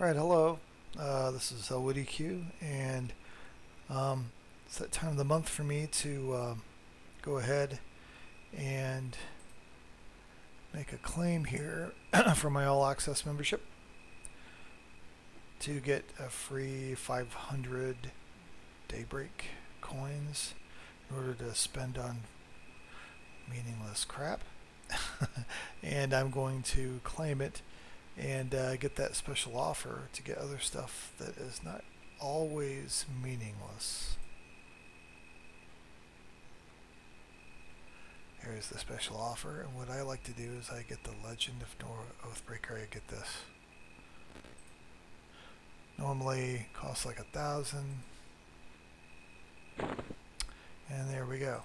Alright, hello. This is Woody Q, and it's that time of the month for me to go ahead and make a claim here for my All Access membership to get a free 500 Daybreak coins in order to spend on meaningless crap. And I'm going to claim it and get that special offer to get other stuff that is not always meaningless. Here's the special offer, and what I like to do is I get the Legend of Oathbreaker. I get this. Normally costs like 1,000, and there we go.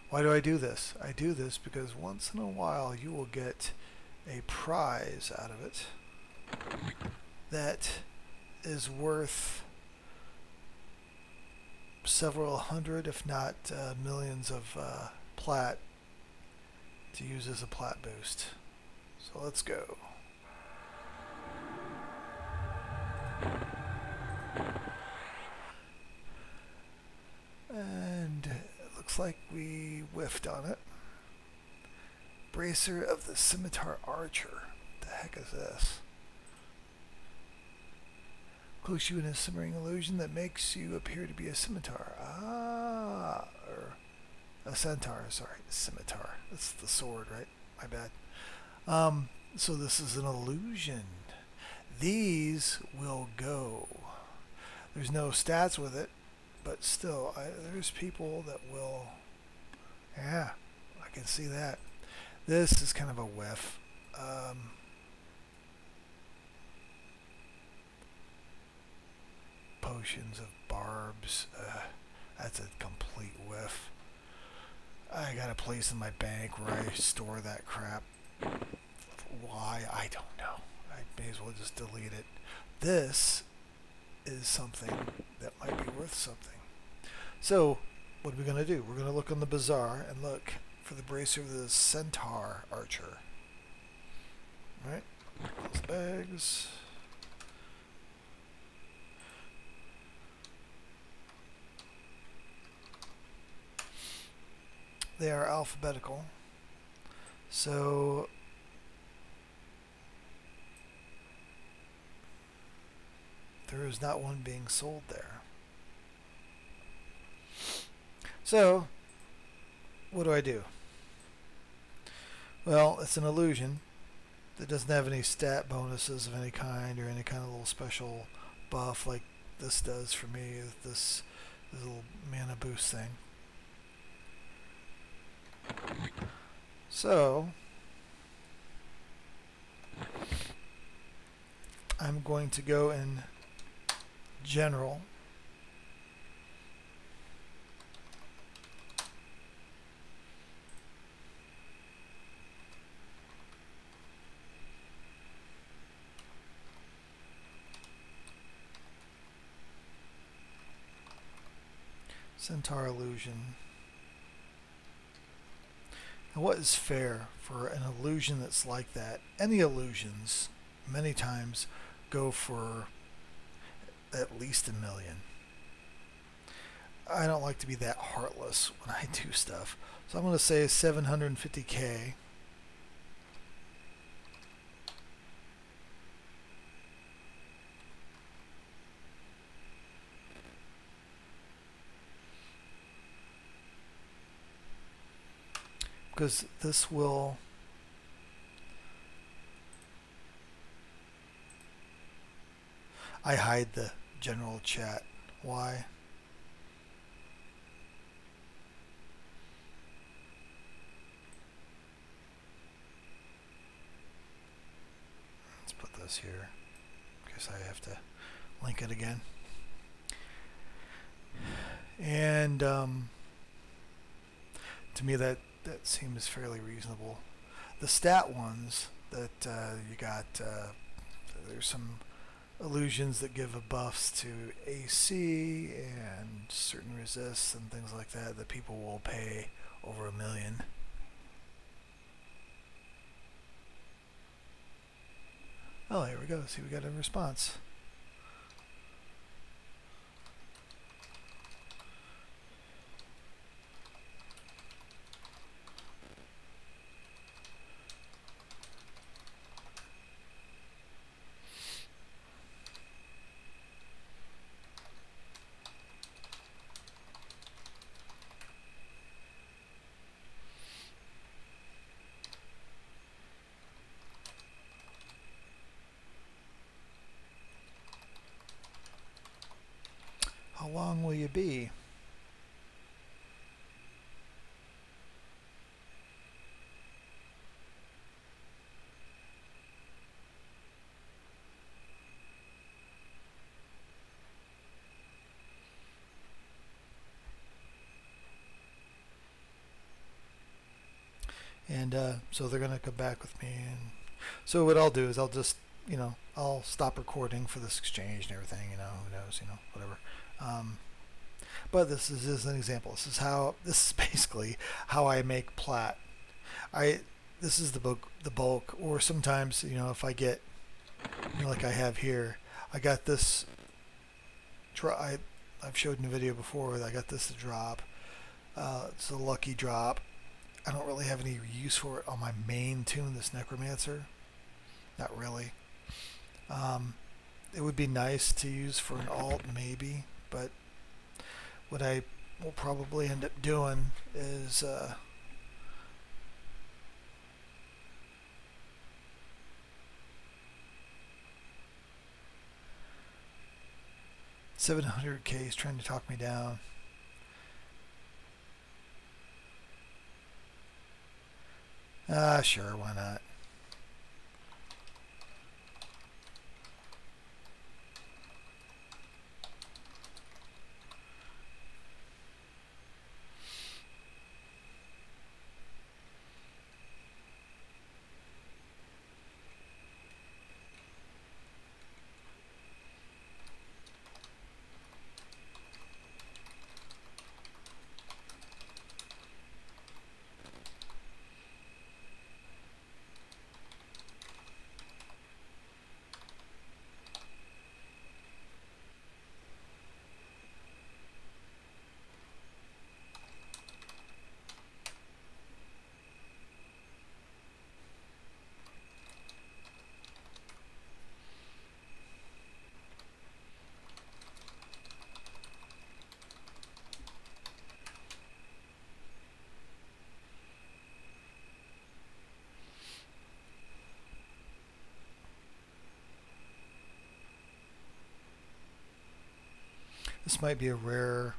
Why do I do this? I do this because once in a while you will get a prize out of it that is worth several hundred, if not millions of plat to use as a plat boost. So let's go. And it looks like we whiffed on it. Bracer of the Scimitar Archer. What the heck is this? Cloaks you in a simmering illusion that makes you appear to be a scimitar. Or a centaur, sorry. Scimitar. That's the sword, right? My bad. So this is an illusion. These will go. There's no stats with it, but still, there's people that will. Yeah, I can see that. This is kind of a whiff. Potions of barbs. That's a complete whiff. I got a place in my bank where I store that crap. Why? I don't know. I may as well just delete it. This is something that might be worth something. So, what are we going to do? We're going to look on the bazaar and look for the Bracer of the Centaur Archer. Alright, close the bags. They are alphabetical. So there is not one being sold there. So what do? Well, it's an illusion that doesn't have any stat bonuses of any kind or any kind of little special buff like this does for me, this little mana boost thing. So I'm going to go in general. Centaur illusion. Now what is fair for an illusion that's like that? Any illusions, many times, go for at least 1 million. I don't like to be that heartless when I do stuff. So I'm going to say 750k. Because this will I hide the general chat. Why? Let's put this here. Guess I have to link it again. And to me that seems fairly reasonable. The stat ones that you got, there's some illusions that give a buffs to AC and certain resists and things like that that people will pay over 1 million. Oh, here we go. See, we got a response. How long will you be? And so they're going to come back with me. And so what I'll do is I'll just, I'll stop recording for this exchange and everything, who knows, whatever. But this is an example. This is basically how I make plat. This is the bulk, or sometimes, if I get, like I have here, I got this, I've showed in a video before that I got this to drop. It's a lucky drop. I don't really have any use for it on my main tune, this Necromancer. Not really. It would be nice to use for an alt, maybe, but what I will probably end up doing is $700K is trying to talk me down. Sure, why not? This might be a rare,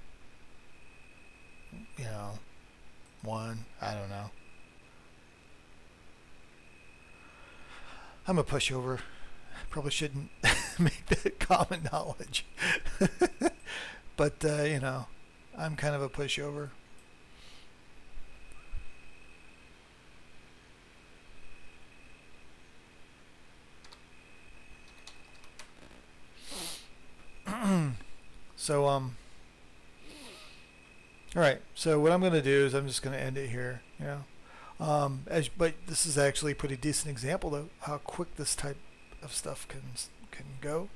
one. I don't know. I'm a pushover. Probably shouldn't make that common knowledge. But, I'm kind of a pushover. So, all right. So what I'm going to do is I'm just going to end it here. But this is actually a pretty decent example of how quick this type of stuff can go,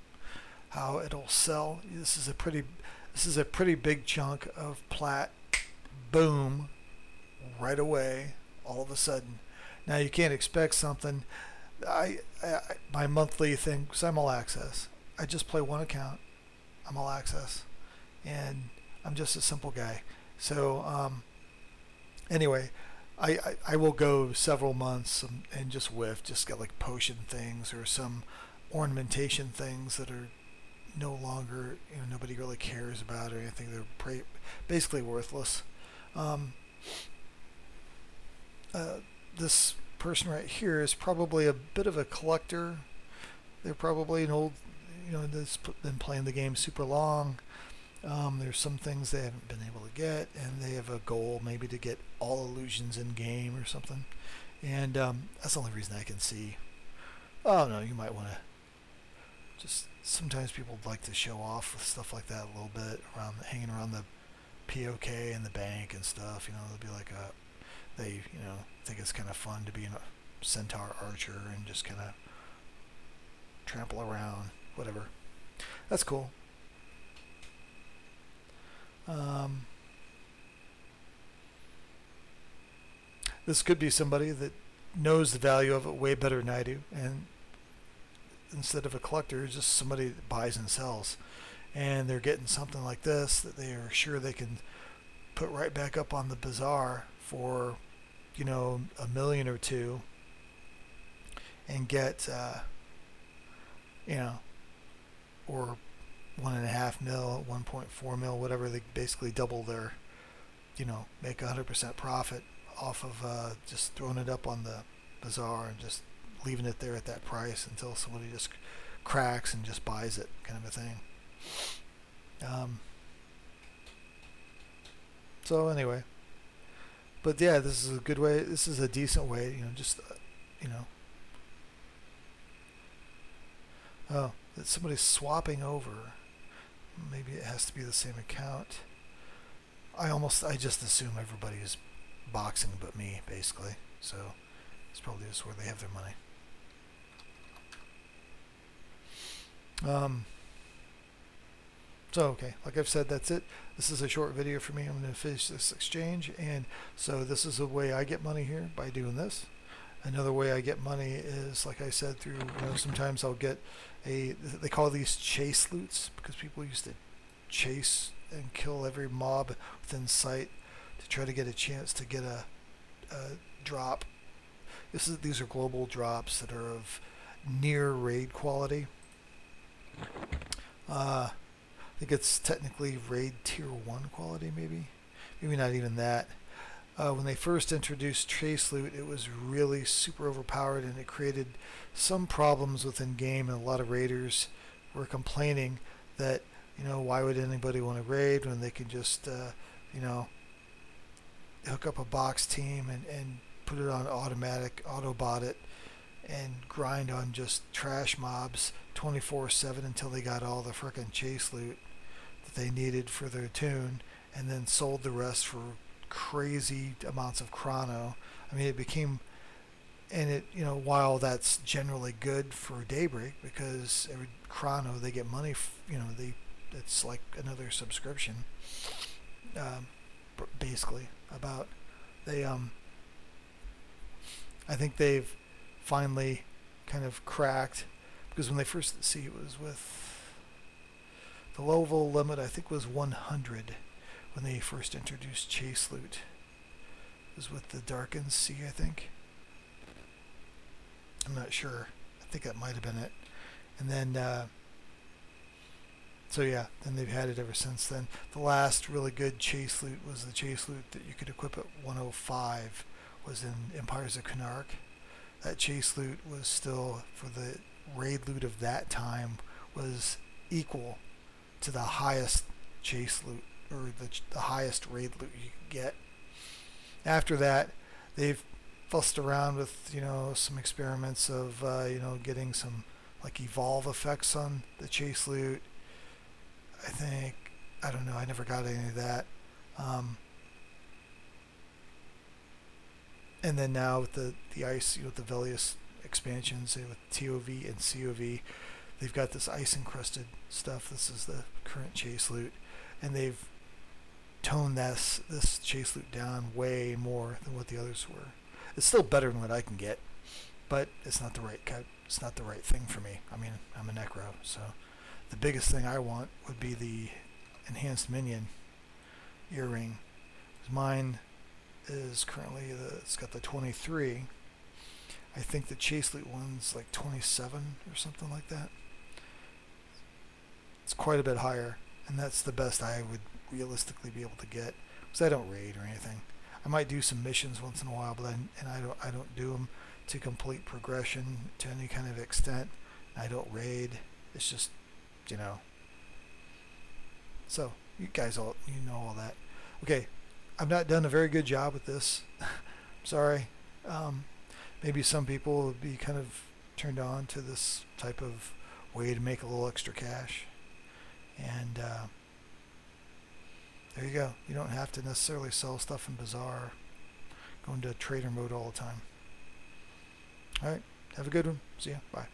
how it'll sell. This is a pretty big chunk of plat. Boom, right away, all of a sudden. Now you can't expect something. My monthly thing, because I'm all access. I just play one account. I'm all access, and I'm just a simple guy. So anyway, I will go several months and just whiff, just get like potion things or some ornamentation things that are no longer, nobody really cares about or anything. They're basically worthless. This person right here is probably a bit of a collector. They're probably an old, that's been playing the game super long. There's some things they haven't been able to get, and they have a goal maybe to get all illusions in game or something. And that's the only reason I can see. Oh no, you might want to just. Sometimes people like to show off with stuff like that a little bit, hanging around the POK and the bank and stuff. They'll be like they think it's kind of fun to be a centaur archer and just kind of trample around, whatever. That's cool. This could be somebody that knows the value of it way better than I do, and instead of a collector, just somebody that buys and sells, and they're getting something like this that they are sure they can put right back up on the bazaar for, you know, $1 million or $2 million, and get, you know, or 1.5 mil, 1.4 mil, whatever. They basically double their, you know, make 100% profit off of just throwing it up on the bazaar and just leaving it there at that price until somebody just cracks and just buys it, kind of a thing. So anyway, but yeah, this is a good way. This is a decent way, you know, just you know. Oh, that somebody's swapping over. Maybe it has to be the same account. I just assume everybody is boxing but me, basically. So it's probably just where they have their money. So okay, like I've said, that's it. This is a short video for me. I'm going to finish this exchange, and so this is the way I get money here, by doing this. Another way I get money is, like I said, through, you know, sometimes I'll get they call these chase loots, because people used to chase and kill every mob within sight to try to get a chance to get a drop. These are global drops that are of near raid quality. I think it's technically raid tier 1 quality, maybe not even that. When they first introduced chase loot, it was really super overpowered, and it created some problems within game, and a lot of raiders were complaining that, you know, why would anybody want to raid when they can just you know, hook up a box team and put it on automatic, auto-bot it, and grind on just trash mobs 24/7 until they got all the frickin' chase loot that they needed for their tune, and then sold the rest for crazy amounts of chrono. I mean, it became, and it, you know, while that's generally good for Daybreak, because every chrono they get money, you know, it's like another subscription, basically. About they I think they've finally kind of cracked, because when they first it was with the level limit, I think was 100 when they first introduced chase loot. It was with the Darkened Sea, I think. I'm not sure. I think that might have been it. And then so yeah, then they've had it ever since then. The last really good chase loot was the chase loot that you could equip at 105, was in Empires of Knark. That chase loot was still, for the raid loot of that time, was equal to the highest chase loot, or the highest raid loot you could get. After that, they've fussed around with, you know, some experiments of you know, getting some like evolve effects on the chase loot. I don't know, I never got any of that. And then now with the ice, you know, with the Velius expansions, with TOV and COV, they've got this ice encrusted stuff. This is the current chase loot, and they've toned this chase loot down way more than what the others were. It's still better than what I can get, but it's not the right it's not the right thing for me. I mean, I'm a necro, so the biggest thing I want would be the enhanced minion earring. Mine is currently it's got the 23. I think the chase loot one's like 27 or something like that. It's quite a bit higher, and that's the best I would realistically be able to get, because I don't raid or anything. I might do some missions once in a while, but I don't do them to complete progression to any kind of extent. I don't raid. It's just, you know. So you guys all, you know, all that. Okay, I've not done a very good job with this. Sorry. Maybe some people will be kind of turned on to this type of way to make a little extra cash. And there you go. You don't have to necessarily sell stuff in Bazaar. Go into trader mode all the time. All right. Have a good one. See ya. Bye.